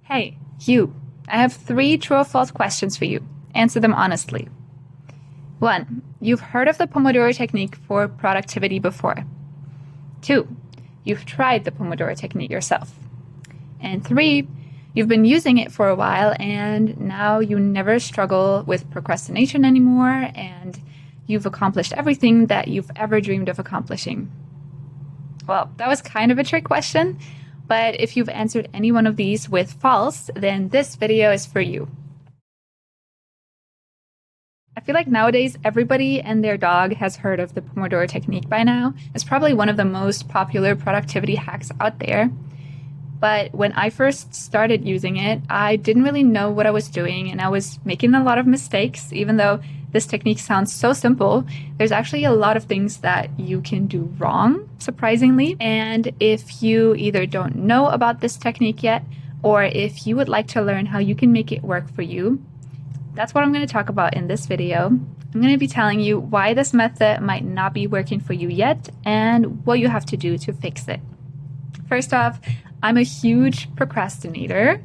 Hey, you. I have 3 true or false questions for you. Answer them honestly. 1. You've heard of the Pomodoro Technique for productivity before. 2. You've tried the Pomodoro Technique yourself. And 3. You've been using it for a while and now you never struggle with procrastination anymore and you've accomplished everything that you've ever dreamed of accomplishing. Well, that was kind of a trick question, but if you've answered any one of these with false, then this video is for you. I feel like nowadays everybody and their dog has heard of the Pomodoro Technique by now. It's probably one of the most popular productivity hacks out there. But when I first started using it, I didn't really know what I was doing and I was making a lot of mistakes. Even though this technique sounds so simple, there's actually a lot of things that you can do wrong, surprisingly. And if you either don't know about this technique yet, or if you would like to learn how you can make it work for you, that's what I'm going to talk about in this video. I'm going to be telling you why this method might not be working for you yet and what you have to do to fix it. First off, I'm a huge procrastinator.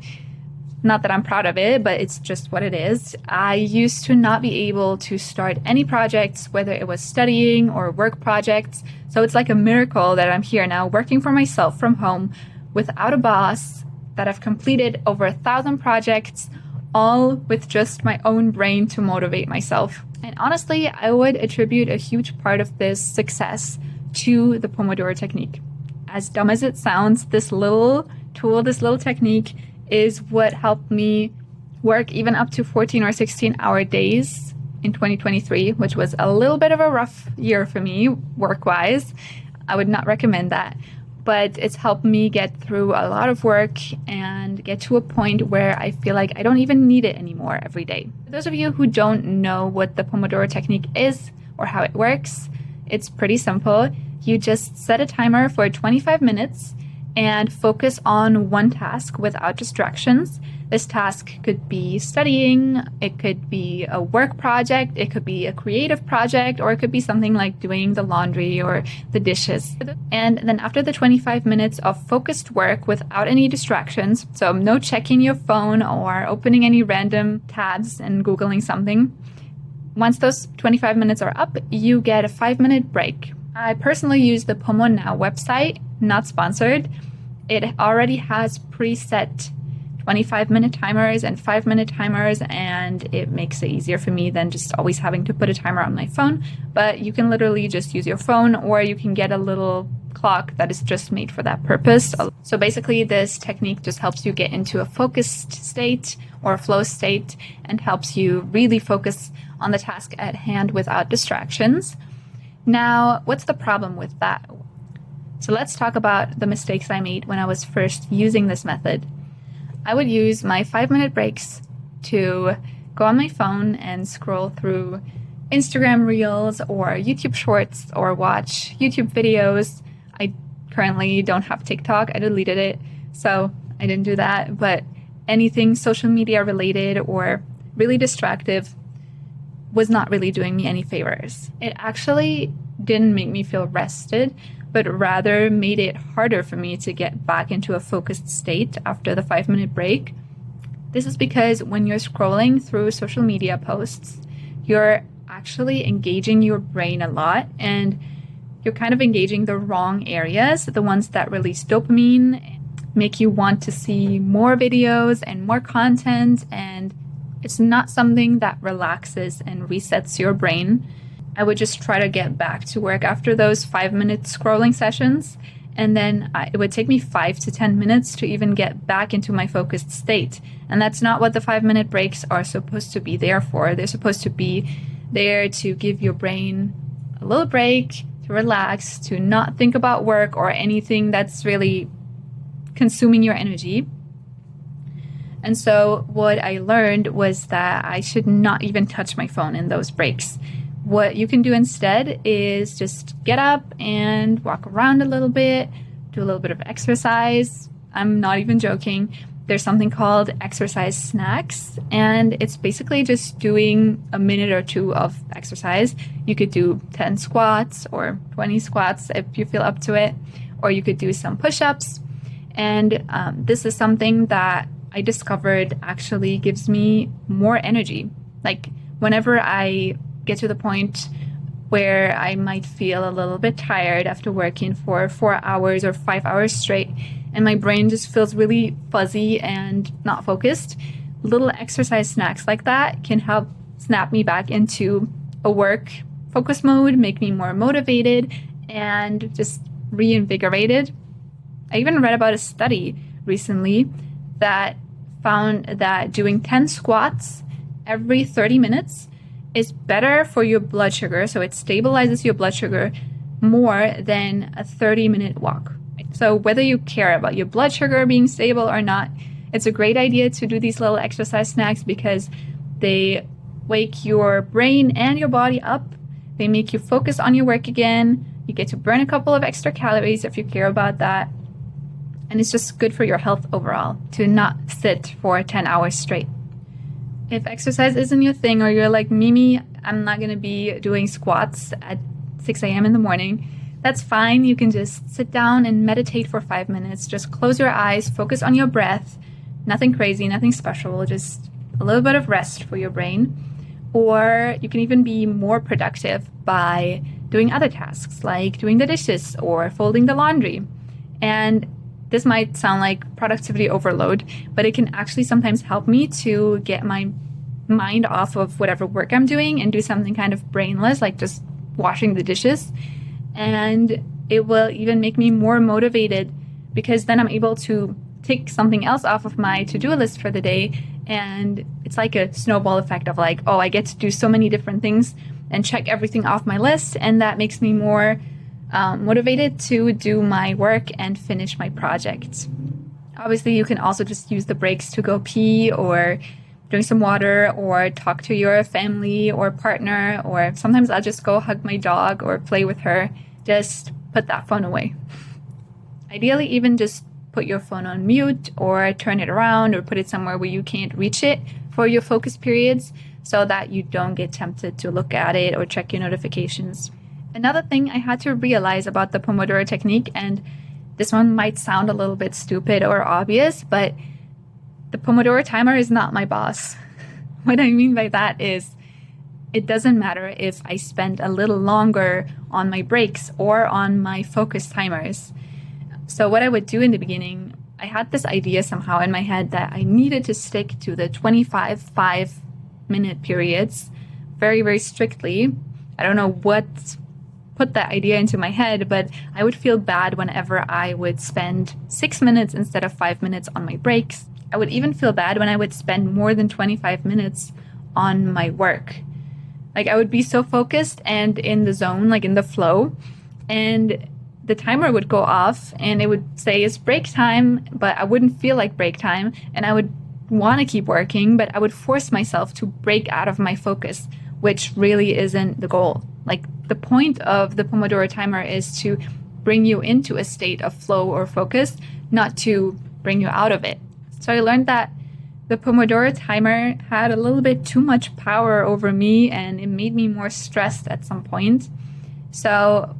Not that I'm proud of it, but it's just what it is. I used to not be able to start any projects, whether it was studying or work projects. So it's like a miracle that I'm here now working for myself from home without a boss, that I've completed over 1,000 projects, all with just my own brain to motivate myself. And honestly, I would attribute a huge part of this success to the Pomodoro Technique. As dumb as it sounds, this little tool, this little technique is what helped me work even up to 14 or 16-hour days in 2023, which was a little bit of a rough year for me work-wise. I would not recommend that. But it's helped me get through a lot of work and get to a point where I feel like I don't even need it anymore every day. For those of you who don't know what the Pomodoro Technique is or how it works, it's pretty simple. You just set a timer for 25 minutes and focus on one task without distractions. This task could be studying, it could be a work project, it could be a creative project, or it could be something like doing the laundry or the dishes. And then after the 25 minutes of focused work without any distractions, so no checking your phone or opening any random tabs and Googling something, once those 25 minutes are up, you get a 5-minute break. I personally use the Pomo Now website, not sponsored. It already has preset 25-minute timers and 5-minute timers, and it makes it easier for me than just always having to put a timer on my phone. But you can literally just use your phone, or you can get a little clock that is just made for that purpose. So basically, this technique just helps you get into a focused state or a flow state and helps you really focus on the task at hand without distractions. Now, what's the problem with that? So let's talk about the mistakes I made when I was first using this method. I would use my 5-minute breaks to go on my phone and scroll through Instagram Reels or YouTube Shorts or watch YouTube videos. I currently don't have TikTok. I deleted it, so I didn't do that. But anything social media related or really distractive was not really doing me any favors. It actually didn't make me feel rested, but rather made it harder for me to get back into a focused state after the 5-minute break. This is because when you're scrolling through social media posts, you're actually engaging your brain a lot, and you're kind of engaging the wrong areas, the ones that release dopamine, make you want to see more videos and more content, and it's not something that relaxes and resets your brain. I would just try to get back to work after those 5-minute scrolling sessions, and then it would take me 5 to 10 minutes to even get back into my focused state. And that's not what the 5-minute breaks are supposed to be there for. They're supposed to be there to give your brain a little break, to relax, to not think about work or anything that's really consuming your energy. And so what I learned was that I should not even touch my phone in those breaks. What you can do instead is just get up and walk around a little bit, do a little bit of exercise. I'm not even joking. There's something called exercise snacks, and it's basically just doing a minute or 2 of exercise. You could do 10 squats or 20 squats if you feel up to it, or you could do some push-ups. And this is something that I discovered actually gives me more energy. Like whenever I get to the point where I might feel a little bit tired after working for 4 hours or 5 hours straight, and my brain just feels really fuzzy and not focused, little exercise snacks like that can help snap me back into a work focus mode, make me more motivated and just reinvigorated. I even read about a study recently that found that doing 10 squats every 30 minutes is better for your blood sugar. So it stabilizes your blood sugar more than a 30-minute walk. So whether you care about your blood sugar being stable or not, it's a great idea to do these little exercise snacks because they wake your brain and your body up. They make you focus on your work again. You get to burn a couple of extra calories if you care about that. And it's just good for your health overall to not sit for 10 hours straight. If exercise isn't your thing, or you're like Mimi, I'm not going to be doing squats at 6 a.m. in the morning, that's fine. You can just sit down and meditate for 5 minutes. Just close your eyes, focus on your breath. Nothing crazy, nothing special, just a little bit of rest for your brain. Or you can even be more productive by doing other tasks like doing the dishes or folding the laundry. And this might sound like productivity overload, but it can actually sometimes help me to get my mind off of whatever work I'm doing and do something kind of brainless, like just washing the dishes. And it will even make me more motivated because then I'm able to take something else off of my to-do list for the day. And it's like a snowball effect of like, oh, I get to do so many different things and check everything off my list. And that makes me more motivated to do my work and finish my projects. Obviously, you can also just use the breaks to go pee or drink some water or talk to your family or partner, or sometimes I'll just go hug my dog or play with her. Just put that phone away. Ideally, even just put your phone on mute or turn it around or put it somewhere where you can't reach it for your focus periods so that you don't get tempted to look at it or check your notifications. Another thing I had to realize about the Pomodoro Technique, and this one might sound a little bit stupid or obvious, but the Pomodoro timer is not my boss. What I mean by that is it doesn't matter if I spend a little longer on my breaks or on my focus timers. So what I would do in the beginning, I had this idea somehow in my head that I needed to stick to the 25 5-minute periods very, very strictly. I don't know what put that idea into my head, but I would feel bad whenever I would spend 6 minutes instead of 5 minutes on my breaks. I would even feel bad when I would spend more than 25 minutes on my work. Like I would be so focused and in the zone, like in the flow, and the timer would go off and it would say it's break time, but I wouldn't feel like break time. And I would want to keep working, but I would force myself to break out of my focus, which really isn't the goal. Like the point of the Pomodoro timer is to bring you into a state of flow or focus, not to bring you out of it. So I learned that the Pomodoro timer had a little bit too much power over me and it made me more stressed at some point. So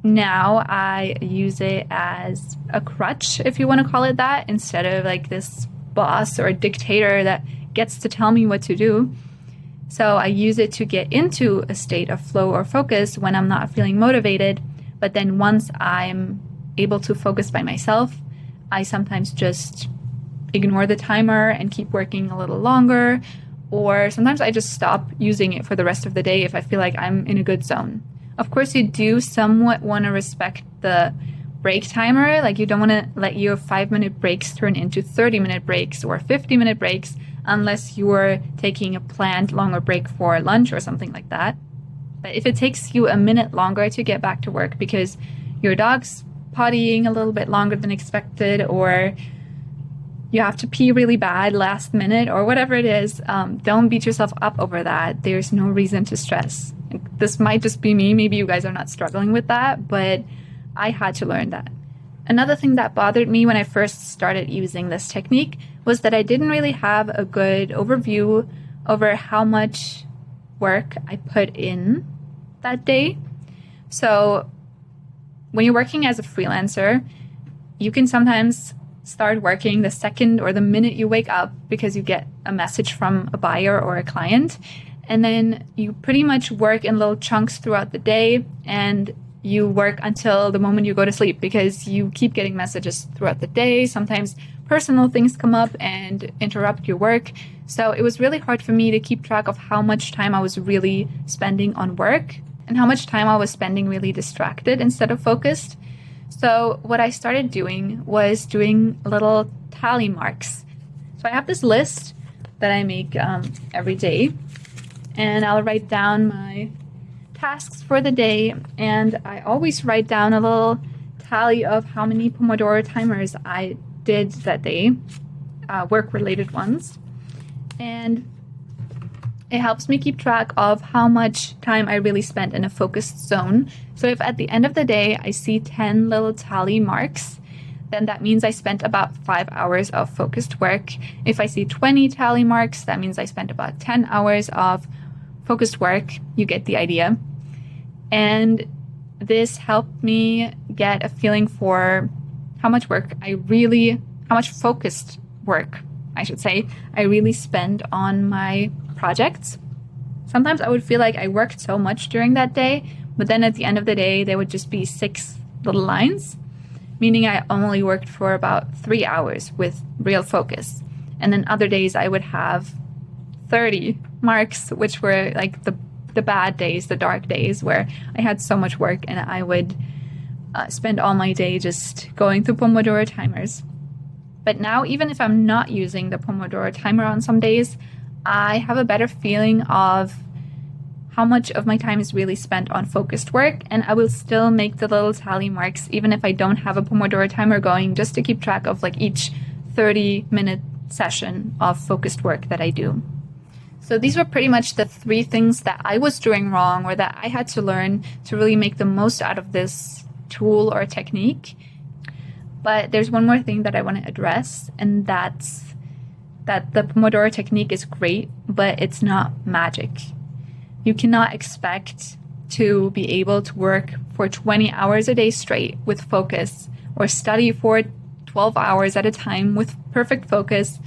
now I use it as a crutch, if you want to call it that, instead of like this boss or a dictator that gets to tell me what to do. So I use it to get into a state of flow or focus when I'm not feeling motivated. But then once I'm able to focus by myself, I sometimes just ignore the timer and keep working a little longer. Or sometimes I just stop using it for the rest of the day if I feel like I'm in a good zone. Of course, you do somewhat want to respect the break timer. Like you don't want to let your 5-minute breaks turn into 30-minute breaks or 50-minute breaks unless you're taking a planned longer break for lunch or something like that. But if it takes you a minute longer to get back to work because your dog's pottying a little bit longer than expected, or you have to pee really bad last minute, or whatever it is, don't beat yourself up over that. There's no reason to stress. This might just be me. Maybe you guys are not struggling with that, but I had to learn that. Another thing that bothered me when I first started using this technique was that I didn't really have a good overview over how much work I put in that day. So when you're working as a freelancer, you can sometimes start working the second or the minute you wake up because you get a message from a buyer or a client. And then you pretty much work in little chunks throughout the day, and you work until the moment you go to sleep because you keep getting messages throughout the day. Sometimes personal things come up and interrupt your work. So it was really hard for me to keep track of how much time I was really spending on work and how much time I was spending really distracted instead of focused. So what I started doing was doing little tally marks. So I have this list that I make every day, and I'll write down my tasks for the day, and I always write down a little tally of how many Pomodoro timers I did that day, work-related ones. And it helps me keep track of how much time I really spent in a focused zone. So if at the end of the day I see 10 little tally marks, then that means I spent about 5 hours of focused work. If I see 20 tally marks, that means I spent about 10 hours of focused work. You get the idea. And this helped me get a feeling for how much focused work, I should say, I really spend on my projects. Sometimes I would feel like I worked so much during that day, but then at the end of the day, there would just be 6 little lines, meaning I only worked for about 3 hours with real focus. And then other days I would have 30 marks, which were like the bad days, the dark days where I had so much work and I would spend all my day just going through Pomodoro timers. But now, even if I'm not using the Pomodoro timer on some days, I have a better feeling of how much of my time is really spent on focused work, and I will still make the little tally marks even if I don't have a Pomodoro timer going, just to keep track of like each 30-minute session of focused work that I do. So these were pretty much the 3 things that I was doing wrong or that I had to learn to really make the most out of this tool or technique. But there's one more thing that I want to address, and that's that the Pomodoro technique is great, but it's not magic. You cannot expect to be able to work for 20 hours a day straight with focus, or study for 12 hours at a time with perfect focus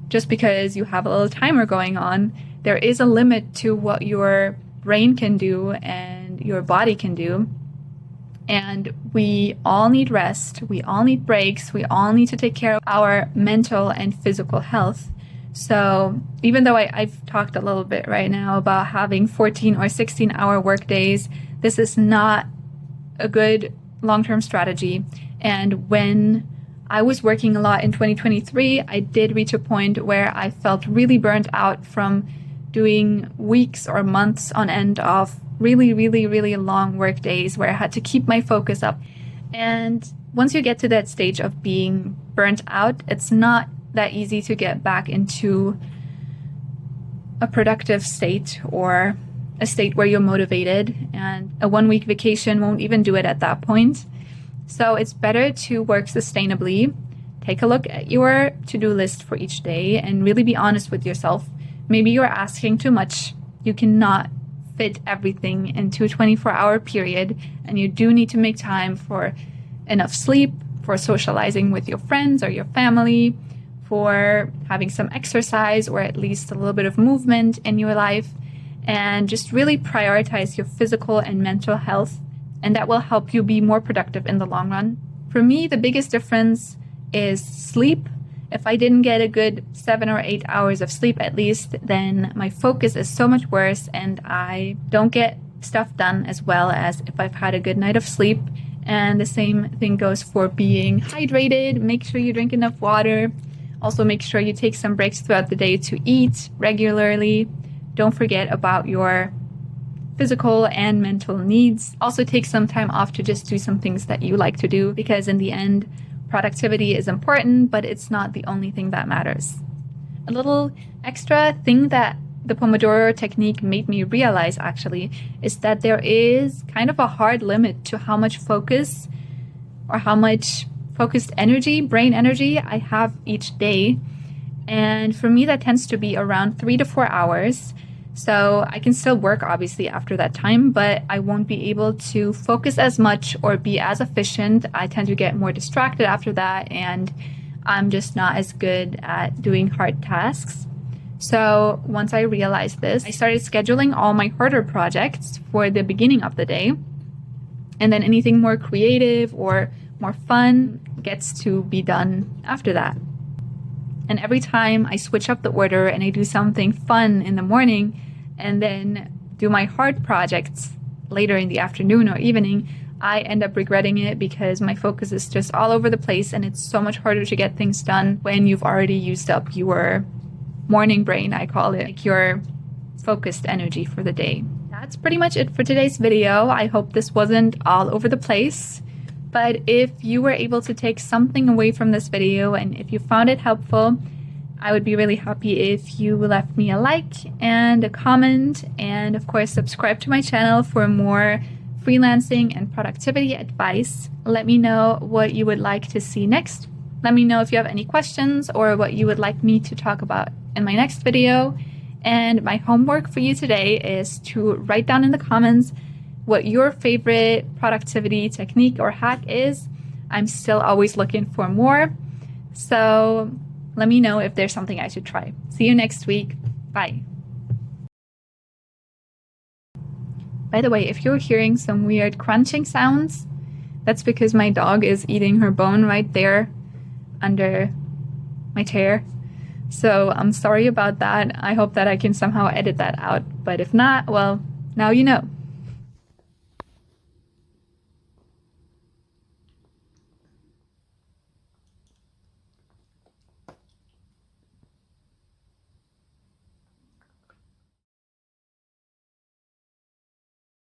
just because you have a little timer going on. There is a limit to what your brain can do and your body can do. And we all need rest, we all need breaks, we all need to take care of our mental and physical health. So even though I've talked a little bit right now about having 14 or 16-hour work days, this is not a good long-term strategy. And when I was working a lot in 2023, I did reach a point where I felt really burnt out from doing weeks or months on end of really, really, really long work days where I had to keep my focus up. And once you get to that stage of being burnt out, it's not that easy to get back into a productive state or a state where you're motivated, and a 1-week vacation won't even do it at that point. So it's better to work sustainably. Take a look at your to-do list for each day and really be honest with yourself. Maybe you're asking too much. You cannot fit everything into a 24-hour period, and you do need to make time for enough sleep, for socializing with your friends or your family, for having some exercise or at least a little bit of movement in your life, and just really prioritize your physical and mental health, and that will help you be more productive in the long run. For me, the biggest difference is sleep. If I didn't get a good 7 or 8 hours of sleep at least, then my focus is so much worse and I don't get stuff done as well as if I've had a good night of sleep. And the same thing goes for being hydrated. Make sure you drink enough water. Also make sure you take some breaks throughout the day to eat regularly. Don't forget about your physical and mental needs. Also take some time off to just do some things that you like to do, because in the end, productivity is important, but it's not the only thing that matters. A little extra thing that the Pomodoro technique made me realize actually is that there is kind of a hard limit to how much focus or how much focused energy, brain energy I have each day. And for me, that tends to be around 3 to 4 hours. So I can still work obviously after that time, but I won't be able to focus as much or be as efficient. I tend to get more distracted after that, and I'm just not as good at doing hard tasks. So once I realized this, I started scheduling all my harder projects for the beginning of the day. And then anything more creative or more fun gets to be done after that. And every time I switch up the order and I do something fun in the morning and then do my hard projects later in the afternoon or evening, I end up regretting it because my focus is just all over the place, and it's so much harder to get things done when you've already used up your morning brain, I call it, like your focused energy for the day. That's pretty much it for today's video. I hope this wasn't all over the place, but if you were able to take something away from this video and if you found it helpful, I would be really happy if you left me a like and a comment, and of course subscribe to my channel for more freelancing and productivity advice. Let me know what you would like to see next. Let me know if you have any questions or what you would like me to talk about in my next video. And my homework for you today is to write down in the comments what your favorite productivity technique or hack is. I'm still always looking for more. So let me know if there's something I should try. See you next week. Bye. By the way, if you're hearing some weird crunching sounds, that's because my dog is eating her bone right there under my chair. So I'm sorry about that. I hope that I can somehow edit that out. But if not, well, now you know.